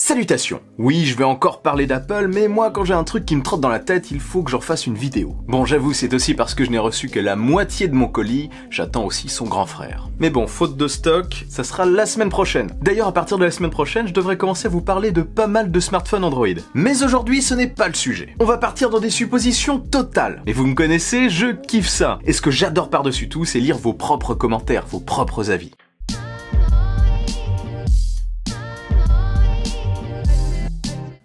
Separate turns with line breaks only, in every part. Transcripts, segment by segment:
Salutations. Oui, je vais encore parler d'Apple, mais moi quand j'ai un truc qui me trotte dans la tête, il faut que j'en fasse une vidéo. Bon, j'avoue, c'est aussi parce que je n'ai reçu que la moitié de mon colis, j'attends aussi son grand frère. Mais bon, faute de stock, ça sera la semaine prochaine. D'ailleurs, à partir de la semaine prochaine, je devrais commencer à vous parler de pas mal de smartphones Android. Mais aujourd'hui, ce n'est pas le sujet. On va partir dans des suppositions totales. Et vous me connaissez, je kiffe ça. Et ce que j'adore par-dessus tout, c'est lire vos propres commentaires, vos propres avis.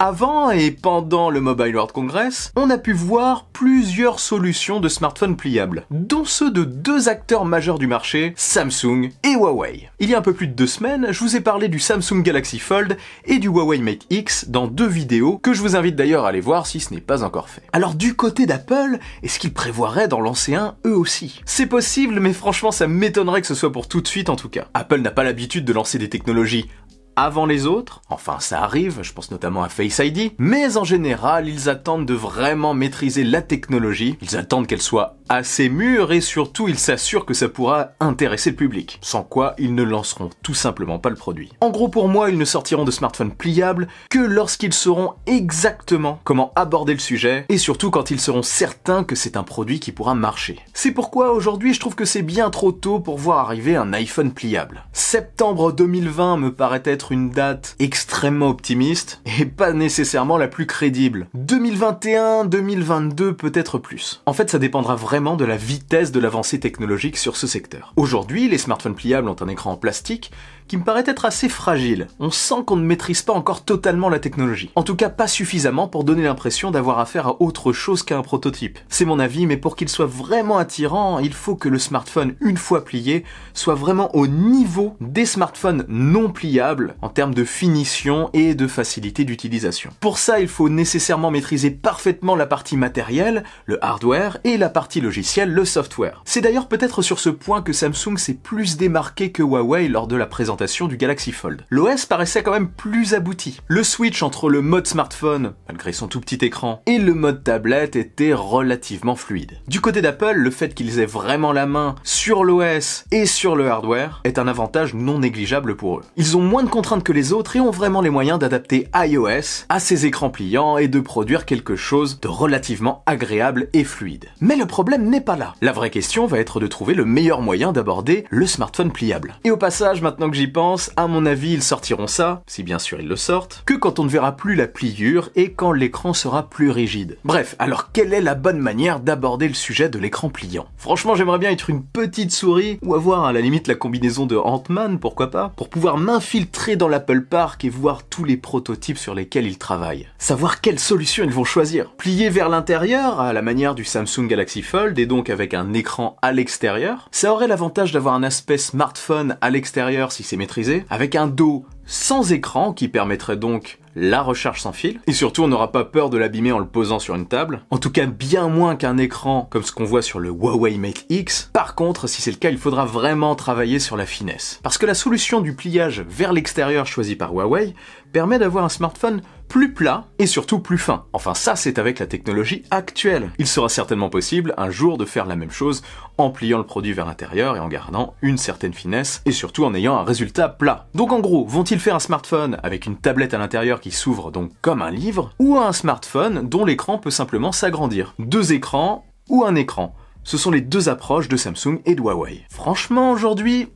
Avant et pendant le Mobile World Congress, on a pu voir plusieurs solutions de smartphones pliables, dont ceux de deux acteurs majeurs du marché, Samsung et Huawei. Il y a un peu plus de 2 semaines, je vous ai parlé du Samsung Galaxy Fold et du Huawei Mate X dans 2 vidéos que je vous invite d'ailleurs à aller voir si ce n'est pas encore fait. Alors du côté d'Apple, est-ce qu'ils prévoiraient d'en lancer un eux aussi? C'est possible, mais franchement ça m'étonnerait que ce soit pour tout de suite en tout cas. Apple n'a pas l'habitude de lancer des technologies avant les autres, enfin ça arrive, je pense notamment à Face ID, mais en général ils attendent de vraiment maîtriser la technologie, ils attendent qu'elle soit assez mûre et surtout ils s'assurent que ça pourra intéresser le public, sans quoi ils ne lanceront tout simplement pas le produit. En gros pour moi ils ne sortiront de smartphones pliables que lorsqu'ils sauront exactement comment aborder le sujet et surtout quand ils seront certains que c'est un produit qui pourra marcher. C'est pourquoi aujourd'hui je trouve que c'est bien trop tôt pour voir arriver un iPhone pliable. Septembre 2020 me paraît être une date extrêmement optimiste et pas nécessairement la plus crédible. 2021, 2022 peut-être plus. En fait, ça dépendra vraiment de la vitesse de l'avancée technologique sur ce secteur. Aujourd'hui, les smartphones pliables ont un écran en plastique qui me paraît être assez fragile. On sent qu'on ne maîtrise pas encore totalement la technologie. En tout cas, pas suffisamment pour donner l'impression d'avoir affaire à autre chose qu'à un prototype. C'est mon avis, mais pour qu'il soit vraiment attirant, il faut que le smartphone, une fois plié, soit vraiment au niveau des smartphones non pliables en termes de finition et de facilité d'utilisation. Pour ça, il faut nécessairement maîtriser parfaitement la partie matérielle, le hardware, et la partie logicielle, le software. C'est d'ailleurs peut-être sur ce point que Samsung s'est plus démarqué que Huawei lors de la présentation du Galaxy Fold. L'OS paraissait quand même plus abouti. Le switch entre le mode smartphone, malgré son tout petit écran, et le mode tablette était relativement fluide. Du côté d'Apple, le fait qu'ils aient vraiment la main sur l'OS et sur le hardware est un avantage non négligeable pour eux. Ils ont moins de contraintes que les autres et ont vraiment les moyens d'adapter iOS à ces écrans pliants et de produire quelque chose de relativement agréable et fluide. Mais le problème n'est pas là. La vraie question va être de trouver le meilleur moyen d'aborder le smartphone pliable. Et au passage, maintenant que j'y pense, à mon avis, ils sortiront ça, si bien sûr ils le sortent, que quand on ne verra plus la pliure et quand l'écran sera plus rigide. Bref, alors quelle est la bonne manière d'aborder le sujet de l'écran pliant? Franchement, j'aimerais bien être une petite souris ou avoir à la limite la combinaison de Ant-Man, pourquoi pas, pour pouvoir m'infiltrer dans l'Apple Park et voir tous les prototypes sur lesquels ils travaillent. Savoir quelle solution ils vont choisir. Plier vers l'intérieur, à la manière du Samsung Galaxy Fold et donc avec un écran à l'extérieur, ça aurait l'avantage d'avoir un aspect smartphone à l'extérieur si c'est maîtrisé, avec un dos sans écran qui permettrait donc la recharge sans fil, et surtout on n'aura pas peur de l'abîmer en le posant sur une table, en tout cas bien moins qu'un écran comme ce qu'on voit sur le Huawei Mate X. Par contre, si c'est le cas, il faudra vraiment travailler sur la finesse, parce que la solution du pliage vers l'extérieur choisie par Huawei permet d'avoir un smartphone plus plat et surtout plus fin. Enfin ça c'est avec la technologie actuelle. Il sera certainement possible un jour de faire la même chose en pliant le produit vers l'intérieur et en gardant une certaine finesse et surtout en ayant un résultat plat. Donc en gros, vont-ils faire un smartphone avec une tablette à l'intérieur qui s'ouvre donc comme un livre, ou un smartphone dont l'écran peut simplement s'agrandir? 2 écrans ou un écran. Ce sont les 2 approches de Samsung et de Huawei. Franchement aujourd'hui,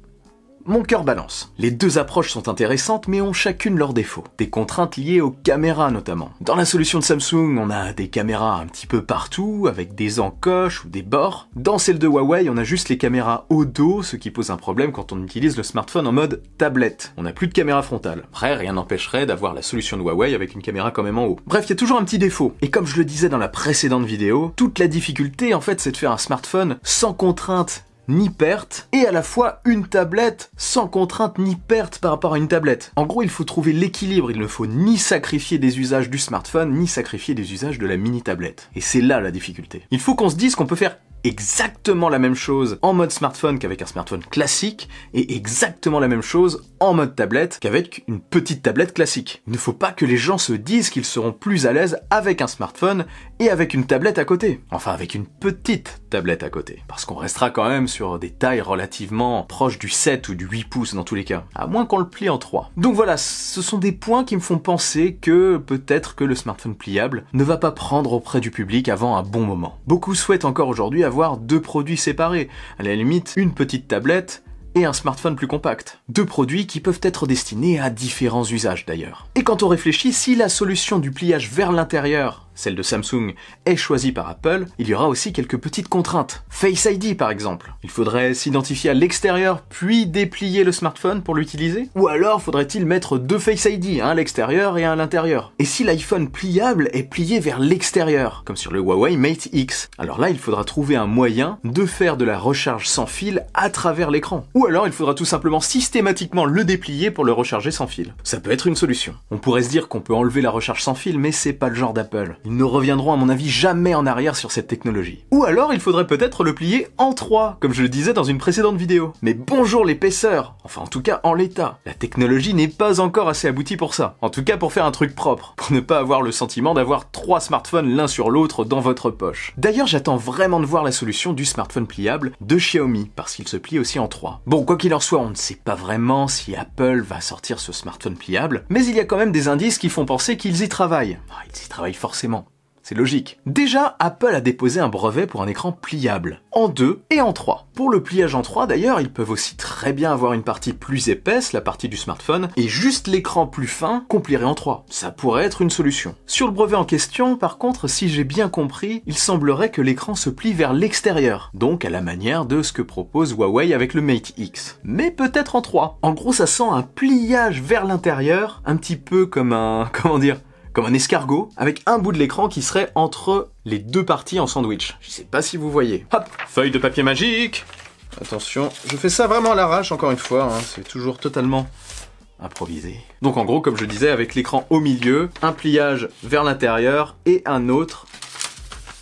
mon cœur balance. Les 2 approches sont intéressantes mais ont chacune leurs défauts. Des contraintes liées aux caméras notamment. Dans la solution de Samsung, on a des caméras un petit peu partout, avec des encoches ou des bords. Dans celle de Huawei, on a juste les caméras au dos, ce qui pose un problème quand on utilise le smartphone en mode tablette. On n'a plus de caméra frontale. Après, rien n'empêcherait d'avoir la solution de Huawei avec une caméra quand même en haut. Bref, il y a toujours un petit défaut. Et comme je le disais dans la précédente vidéo, toute la difficulté en fait c'est de faire un smartphone sans contrainte ni perte, et à la fois une tablette sans contrainte ni perte par rapport à une tablette. En gros, il faut trouver l'équilibre, il ne faut ni sacrifier des usages du smartphone, ni sacrifier des usages de la mini-tablette. Et c'est là la difficulté. Il faut qu'on se dise qu'on peut faire exactement la même chose en mode smartphone qu'avec un smartphone classique, et exactement la même chose en mode tablette qu'avec une petite tablette classique. Il ne faut pas que les gens se disent qu'ils seront plus à l'aise avec un smartphone et avec une tablette à côté. Enfin, avec une petite tablette à côté. Parce qu'on restera quand même sur des tailles relativement proches du 7 ou du 8 pouces dans tous les cas. À moins qu'on le plie en 3. Donc voilà, ce sont des points qui me font penser que peut-être que le smartphone pliable ne va pas prendre auprès du public avant un bon moment. Beaucoup souhaitent encore aujourd'hui avoir deux produits séparés. À la limite, une petite tablette et un smartphone plus compact. Deux produits qui peuvent être destinés à différents usages d'ailleurs. Et quand on réfléchit, si la solution du pliage vers l'intérieur, celle de Samsung, est choisie par Apple, il y aura aussi quelques petites contraintes. Face ID par exemple. Il faudrait s'identifier à l'extérieur puis déplier le smartphone pour l'utiliser? Ou alors faudrait-il mettre deux Face ID, un à l'extérieur et un à l'intérieur? Et si l'iPhone pliable est plié vers l'extérieur, comme sur le Huawei Mate X, alors là il faudra trouver un moyen de faire de la recharge sans fil à travers l'écran. Ou alors il faudra tout simplement systématiquement le déplier pour le recharger sans fil. Ça peut être une solution. On pourrait se dire qu'on peut enlever la recharge sans fil, mais c'est pas le genre d'Apple. Ils ne reviendront à mon avis jamais en arrière sur cette technologie. Ou alors il faudrait peut-être le plier en 3, comme je le disais dans une précédente vidéo. Mais bonjour l'épaisseur! Enfin en tout cas en l'état. La technologie n'est pas encore assez aboutie pour ça. En tout cas pour faire un truc propre. Pour ne pas avoir le sentiment d'avoir 3 smartphones l'un sur l'autre dans votre poche. D'ailleurs j'attends vraiment de voir la solution du smartphone pliable de Xiaomi, parce qu'il se plie aussi en 3. Bon, quoi qu'il en soit, on ne sait pas vraiment si Apple va sortir ce smartphone pliable, mais il y a quand même des indices qui font penser qu'ils y travaillent. Ils y travaillent forcément. C'est logique. Déjà, Apple a déposé un brevet pour un écran pliable, en 2 et en 3. Pour le pliage en 3 d'ailleurs, ils peuvent aussi très bien avoir une partie plus épaisse, la partie du smartphone, et juste l'écran plus fin qu'on plierait en 3. Ça pourrait être une solution. Sur le brevet en question, par contre, si j'ai bien compris, il semblerait que l'écran se plie vers l'extérieur, donc à la manière de ce que propose Huawei avec le Mate X. Mais peut-être en 3. En gros, ça sent un pliage vers l'intérieur, un petit peu comme un... comment dire ? Comme un escargot, avec un bout de l'écran qui serait entre les deux parties en sandwich. Je sais pas si vous voyez. Hop, feuille de papier magique. Attention, je fais ça vraiment à l'arrache encore une fois, hein, c'est toujours totalement improvisé. Donc en gros, comme je disais, avec l'écran au milieu, un pliage vers l'intérieur et un autre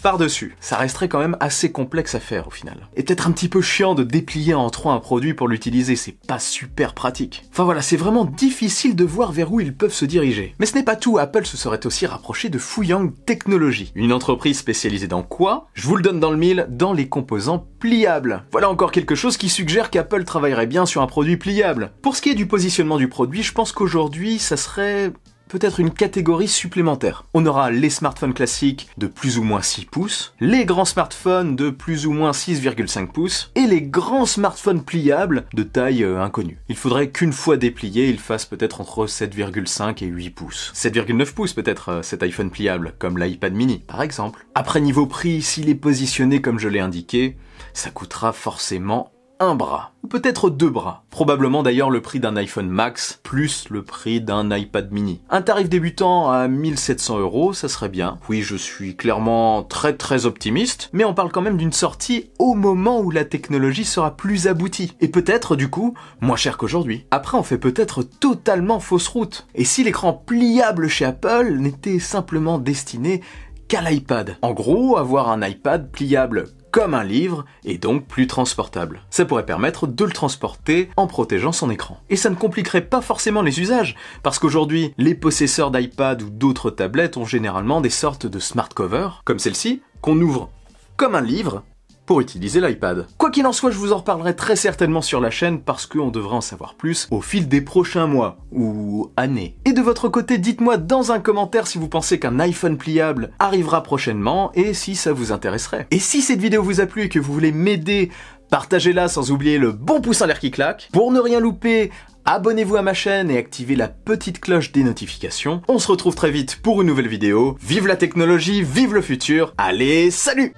par-dessus. Ça resterait quand même assez complexe à faire au final. Et peut-être un petit peu chiant de déplier en 3 un produit pour l'utiliser, c'est pas super pratique. Enfin voilà, c'est vraiment difficile de voir vers où ils peuvent se diriger. Mais ce n'est pas tout, Apple se serait aussi rapproché de Fuyang Technology. Une entreprise spécialisée dans quoi? Je vous le donne dans le mille, dans les composants pliables. Voilà encore quelque chose qui suggère qu'Apple travaillerait bien sur un produit pliable. Pour ce qui est du positionnement du produit, je pense qu'aujourd'hui, ça serait peut-être une catégorie supplémentaire. On aura les smartphones classiques de plus ou moins 6 pouces, les grands smartphones de plus ou moins 6,5 pouces, et les grands smartphones pliables de taille inconnue. Il faudrait qu'une fois déplié, il fasse peut-être entre 7,5 et 8 pouces. 7,9 pouces peut-être cet iPhone pliable, comme l'iPad mini par exemple. Après niveau prix, s'il est positionné comme je l'ai indiqué, ça coûtera forcément un bras, ou peut-être 2 bras. Probablement d'ailleurs le prix d'un iPhone Max, plus le prix d'un iPad mini. Un tarif débutant à 1700 €, ça serait bien. Oui, je suis clairement très optimiste, mais on parle quand même d'une sortie au moment où la technologie sera plus aboutie. Et peut-être, du coup, moins cher qu'aujourd'hui. Après, on fait peut-être totalement fausse route. Et si l'écran pliable chez Apple n'était simplement destiné qu'à l'iPad? En gros, avoir un iPad pliable comme un livre, et donc plus transportable. Ça pourrait permettre de le transporter en protégeant son écran. Et ça ne compliquerait pas forcément les usages, parce qu'aujourd'hui, les possesseurs d'iPad ou d'autres tablettes ont généralement des sortes de smart covers, comme celle-ci, qu'on ouvre comme un livre, pour utiliser l'iPad. Quoi qu'il en soit, je vous en reparlerai très certainement sur la chaîne parce qu'on devrait en savoir plus au fil des prochains mois ou années. Et de votre côté, dites-moi dans un commentaire si vous pensez qu'un iPhone pliable arrivera prochainement et si ça vous intéresserait. Et si cette vidéo vous a plu et que vous voulez m'aider, partagez-la sans oublier le bon pouce en l'air qui claque. Pour ne rien louper, abonnez-vous à ma chaîne et activez la petite cloche des notifications. On se retrouve très vite pour une nouvelle vidéo. Vive la technologie, vive le futur. Allez, salut!